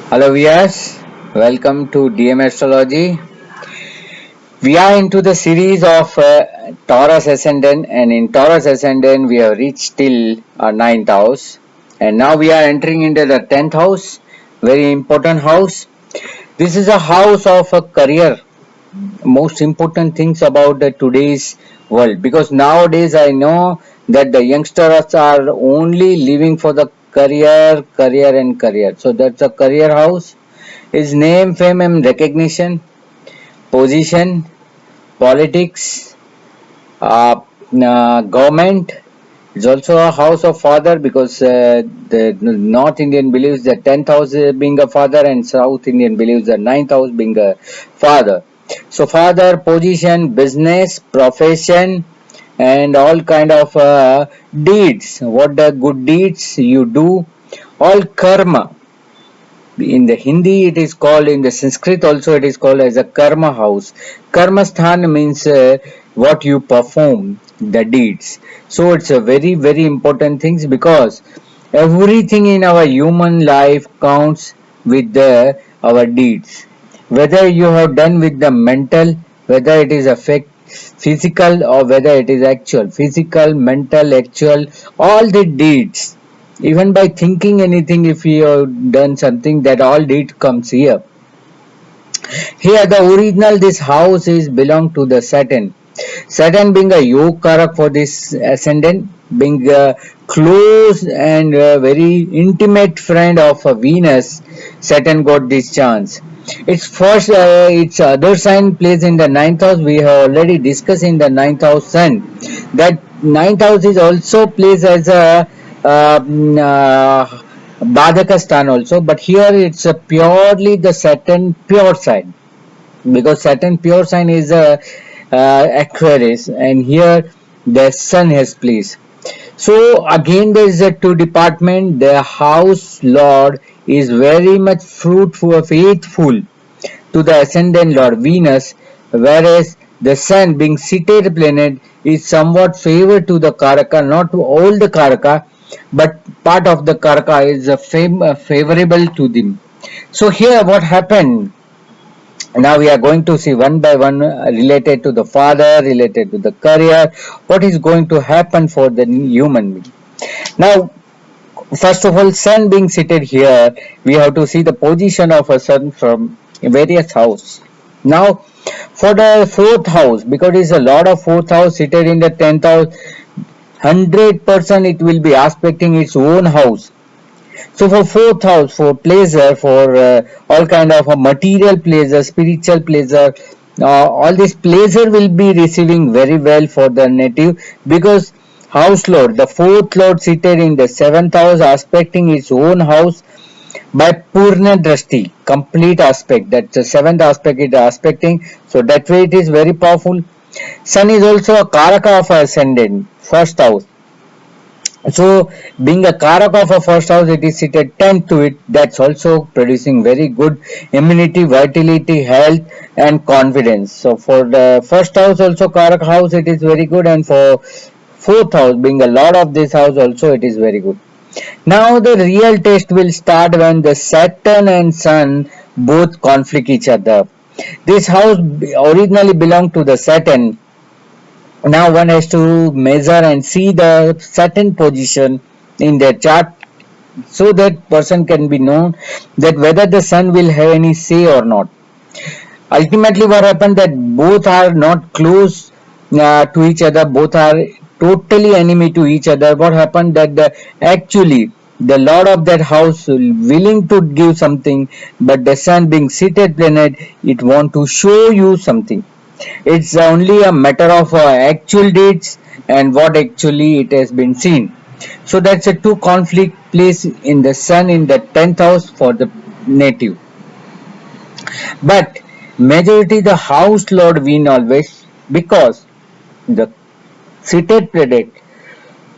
Hello viewers, welcome to DM Astrology. We are into the series of Taurus Ascendant, and in Taurus Ascendant we have reached till our ninth house, and now we are entering into the 10th house, very important house. This is a house of a career, most important things about the today's world, because nowadays I know that the youngsters are only living for the career and career. So that's a career house is name, fame, and recognition, position, politics, government. It's also a house of father because the North Indian believes the 10th house being a father and South Indian believes the ninth house being a father. So father, position, business, profession, and all kind of deeds. What the good deeds you do, all karma. In the Hindi it is called, in the Sanskrit also it is called as a karma house. Karma sthan means what you perform, the deeds. So it's a very important things because everything in our human life counts with the our deeds. Whether you have done with the mental, whether it is affect physical or whether it is actual, physical, mental, actual, all the deeds, even by thinking anything, if you have done something, that all deed comes here. Here the original this house is belong to the Saturn. Saturn being a yoga karak for this ascendant, being a close and very intimate friend of Venus, Saturn got this chance. Its other sign plays in the ninth house. We have already discussed in the ninth house Sun. That ninth house is also plays as a Badaka stan also, but here it's a purely the Saturn pure sign, because Saturn pure sign is a Aquarius, and here the Sun has placed. So again, there is a two department. The house lord is very much fruitful, faithful to the ascendant lord Venus, whereas the Sun, being seated planet, is somewhat favored to the Karaka, not to all the Karaka, but part of the Karaka is favorable to them. So here, what happened? Now we are going to see one by one, related to the father, related to the career, what is going to happen for the human being. Now, first of all, sun being seated here, we have to see the position of a sun from various house. Now, for the fourth house, because it's a lot of fourth house seated in the 10th house, 100% it will be aspecting its own house. So for fourth house, for pleasure, for all kind of a material pleasure, spiritual pleasure, all this pleasure will be receiving very well for the native, because house lord, the fourth lord seated in the seventh house, aspecting its own house by Purna Drashti, complete aspect. That's the seventh aspect it is aspecting. So that way it is very powerful. Sun is also a Karaka of ascendant, first house. So, being a Karak of a first house, it is seated 10th to it. That's also producing very good immunity, vitality, health, and confidence. So, for the first house, also Karak house, it is very good, and for fourth house, being a lot of this house, also it is very good. Now, the real test will start when the Saturn and Sun both conflict each other. This house originally belonged to the Saturn. Now one has to measure and see the certain position in their chart, so that person can be known that whether the sun will have any say or not. Ultimately what happened, that both are not close to each other, both are totally enemy to each other. What happened, that actually the lord of that house willing to give something, but the sun being seated planet, it want to show you something. It's only a matter of actual dates and what actually it has been seen. So that's a two conflict place in the sun in the 10th house for the native. But majority the house lord win always, because the seated planet,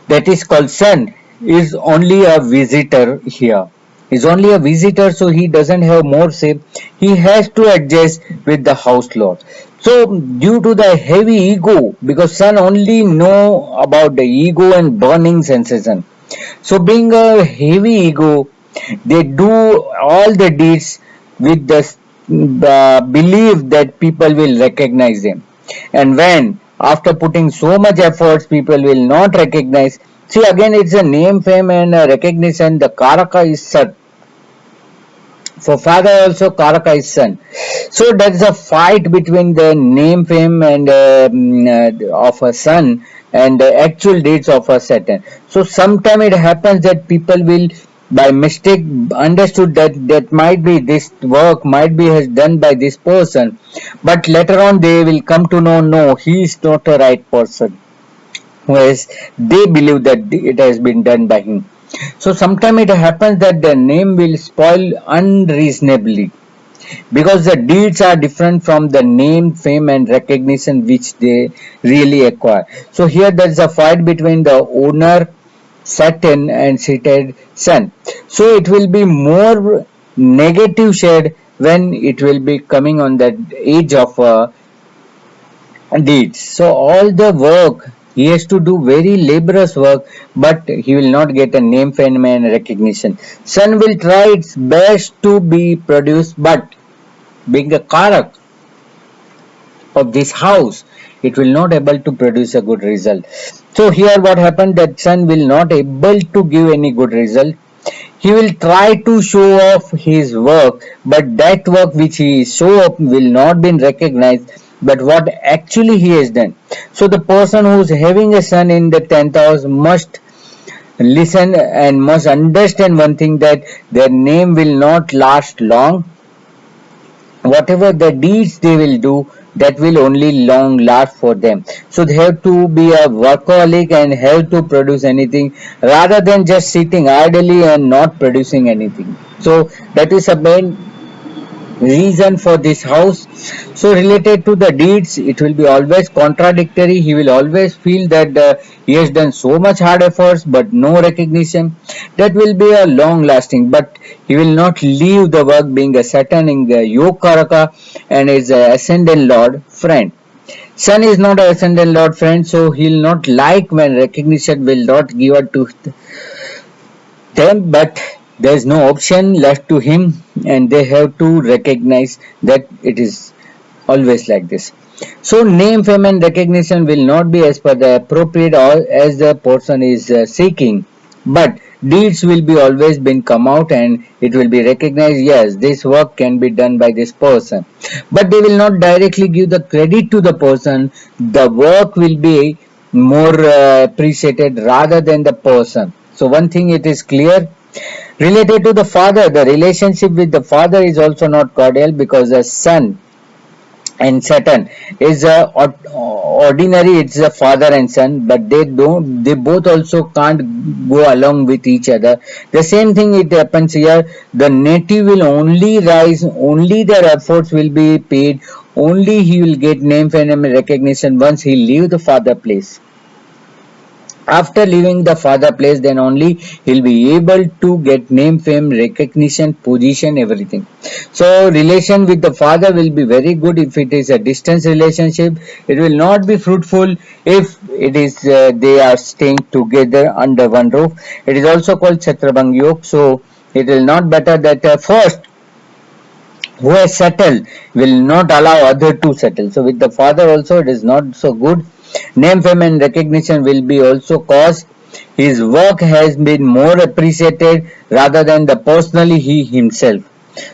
that is called sun, is only a visitor here. Is only a visitor, so he doesn't have more say. He has to adjust with the house lord. So due to the heavy ego, because sun only know about the ego and burning sensation. So being a heavy ego, They do all the deeds with the belief that people will recognize them. And when after putting so much efforts people will not recognize, see again it's a name, fame and recognition. The Karaka is set. For father also Karaka is son. So there is a fight between the name, fame and of a son and the actual deeds of a Saturn. So sometime it happens that people will by mistake understood that that might be this work might be has done by this person, but later on they will come to know no, he is not a right person, whereas they believe that it has been done by him. So sometimes it happens that the name will spoil unreasonably because the deeds are different from the name, fame, and recognition which they really acquire. So here there is a fight between the owner, Saturn, and seated Sun. So it will be more negative shade when it will be coming on the age of deeds. So all the work he has to do very laborious work, but he will not get a name, fame, and recognition. Sun will try its best to be produced, but being a karak of this house, it will not able to produce a good result. So here what happened that Sun will not able to give any good result. He will try to show off his work, but that work which he show up will not be recognized, but what actually he has done. So the person who is having a son in the 10th house must listen and must understand one thing, that their name will not last long. Whatever the deeds they will do, that will only long last for them. So they have to be a workaholic and have to produce anything rather than just sitting idly and not producing anything. So that is a main reason for this house. So related to the deeds, it will be always contradictory. He will always feel that he has done so much hard efforts but no recognition. That will be a long lasting, but he will not leave the work being a Saturn in the Yokaraka and is a ascendant lord friend. Sun is not a ascendant lord friend, so he will not like when recognition will not give it to them, but there is no option left to him and they have to recognize that it is always like this. So name, fame and recognition will not be as per the appropriate or as the person is seeking, but deeds will be always been come out and it will be recognized, yes, this work can be done by this person, but they will not directly give the credit to the person. The work will be more appreciated rather than the person. So one thing it is clear. Related to the father, the relationship with the father is also not cordial because the son and Saturn is a ordinary, it's a father and son, but they both also can't go along with each other. The same thing it happens here. The native will only rise, only their efforts will be paid, only he will get name, fame and recognition once he leave the father place. After leaving the father place, then only he'll be able to get name, fame, recognition, position, everything. So relation with the father will be very good if it is a distance relationship. It will not be fruitful if it is they are staying together under one roof. It is also called Chhatrabang Yog. So it will not better that first who has settled will not allow other to settle. So with the father also it is not so good. Name, fame and recognition will be also caused. His work has been more appreciated rather than the personally he himself.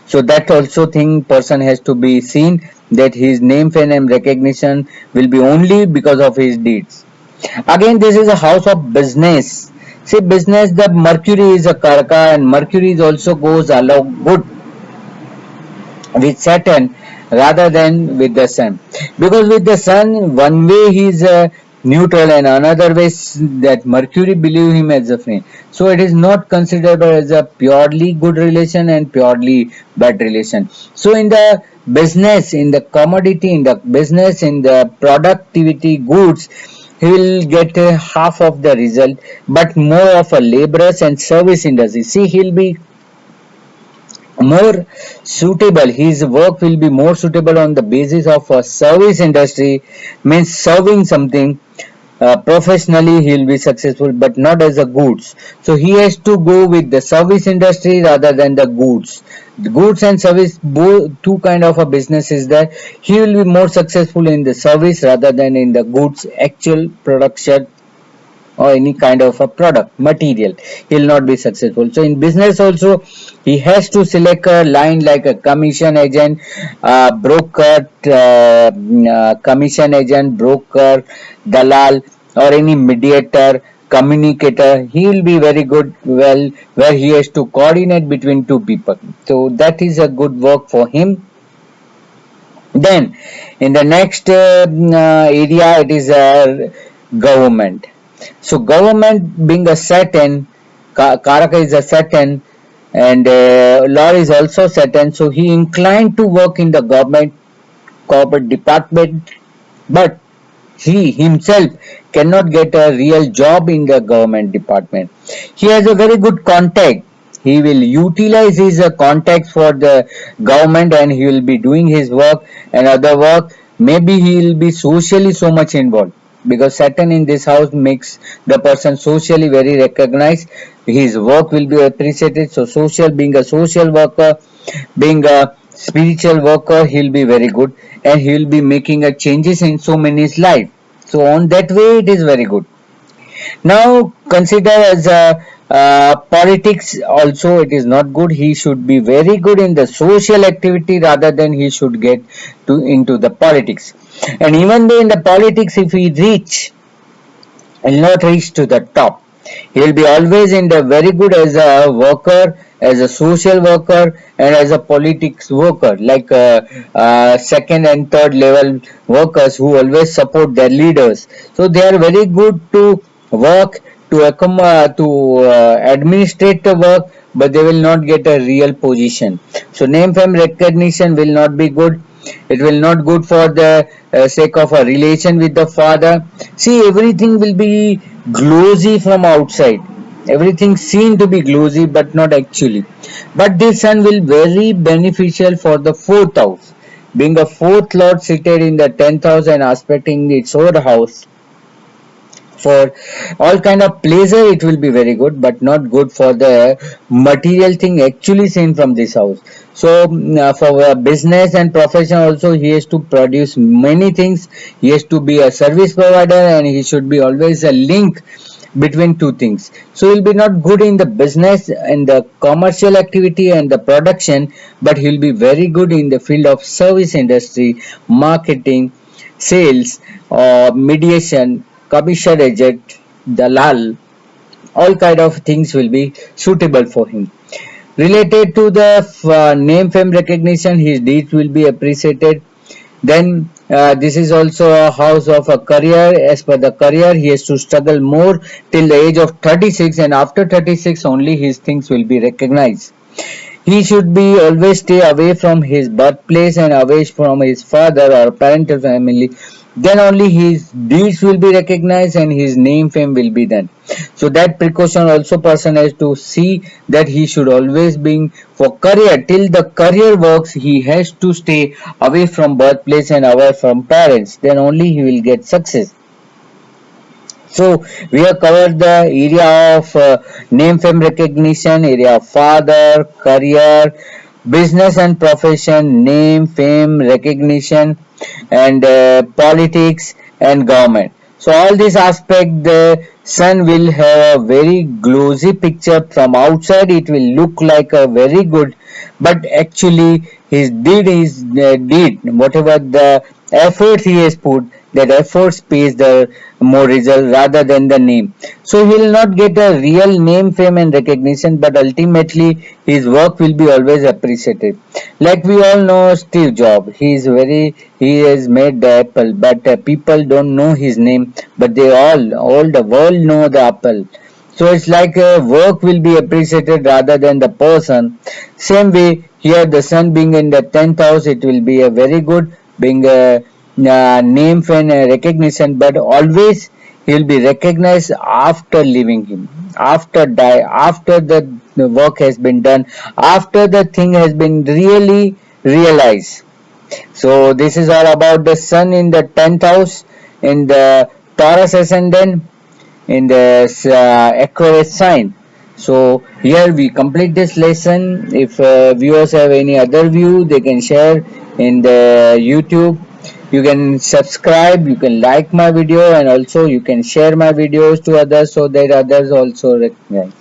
So that also thing person has to be seen, that his name, fame and recognition will be only because of his deeds. Again, this is a house of business. See, business, the Mercury is a Karaka and Mercury is also goes along good with Saturn rather than with the Sun. Because with the Sun, one way he is neutral and another way that Mercury believe him as a friend. So it is not considered as a purely good relation and purely bad relation. So in the business, in the commodity, in the business, in the productivity goods, he will get half of the result, but more of a laborers and service industry. See, he'll be more suitable, his work will be more suitable on the basis of a service industry, means serving something, professionally he'll be successful, but not as a goods. So he has to go with the service industry rather than the goods. The goods and service, both two kind of a business is there. He will be more successful in the service rather than in the goods actual production or any kind of a product material. He'll not be successful. So in business also, he has to select a line like a commission agent, broker, commission agent, broker, dalal, or any mediator, communicator. He will be very good, well, where he has to coordinate between two people. So that is a good work for him. Then in the next area, it is government. So government being a Saturn, Karaka is a Saturn, and Lord is also Saturn. So he inclined to work in the government corporate department, but he himself cannot get a real job in the government department. He has a very good contact. He will utilize his contacts for the government, and he will be doing his work and other work. Maybe he will be socially so much involved, because Saturn in this house makes the person socially very recognized. His work will be appreciated. So social, being a social worker, being a spiritual worker, he'll be very good, and he'll be making a changes in so many's life. So on that way it is very good. Now consider as a politics also, it is not good. He should be very good in the social activity rather than he should get to into the politics. And even though in the politics, if he reach, will not reach to the top. He will be always in the very good as a worker, as a social worker, and as a politics worker, like second and third level workers who always support their leaders. So they are very good to work, to administrate the work, but they will not get a real position. So name fame recognition will not be good. It will not good for the sake of a relation with the father. See, everything will be glossy from outside. Everything seen to be glossy, but not actually. But this sun will very beneficial for the fourth house. Being a fourth lord seated in the 10th house and aspecting its own house, for all kind of pleasure it will be very good, but not good for the material thing actually seen from this house. So for business and profession also, he has to produce many things. He has to be a service provider, and he should be always a link between two things. So he'll be not good in the business and the commercial activity and the production, but he'll be very good in the field of service industry, marketing, sales, or mediation, commission agent, dalal. All kind of things will be suitable for him. Related to the name fame recognition, his deeds will be appreciated. Then this is also a house of a career. As per the career, he has to struggle more till the age of 36, and after 36 only his things will be recognized. He should be always stay away from his birthplace and away from his father or parental family. Then only his deeds will be recognized and his name fame will be done. So that precaution also person has to see, that he should always be for career, till the career works he has to stay away from birthplace and away from parents. Then only he will get success. So we have covered the area of name fame recognition, area of father, career, business and profession, name fame recognition, and politics and government. So all these aspects, the sun will have a very glossy picture from outside. It will look like a very good, but actually his deed is deed. Whatever the effort he has put, that effort pays the more result rather than the name. So he will not get a real name, fame, and recognition, but ultimately his work will be always appreciated. Like we all know Steve Jobs, he has made the Apple, but people don't know his name, but all the world know the Apple. So it's like work will be appreciated rather than the person. Same way here, the sun being in the 10th house, it will be a very good, being a name and recognition, but always he will be recognized after leaving him, after die, after the work has been done, after the thing has been really realized. So this is all about the sun in the 10th house, in the Taurus ascendant in the Aquarius sign. So here we complete this lesson. If viewers have any other view, they can share in the YouTube. You can subscribe, you can like my video, and also you can share my videos to others so that others also recognize.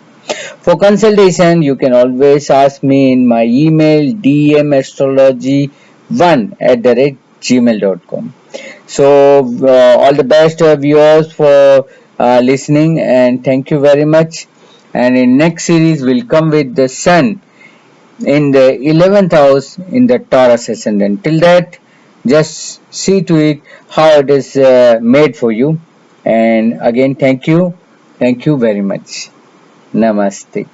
For consultation, you can always ask me in my email dmastrology1@gmail.com. So all the best viewers for listening, and thank you very much. And in next series we'll come with the sun in the 11th house in the Taurus ascendant. Till that, just see to it how it is made for you. And again, thank you very much. Namaste.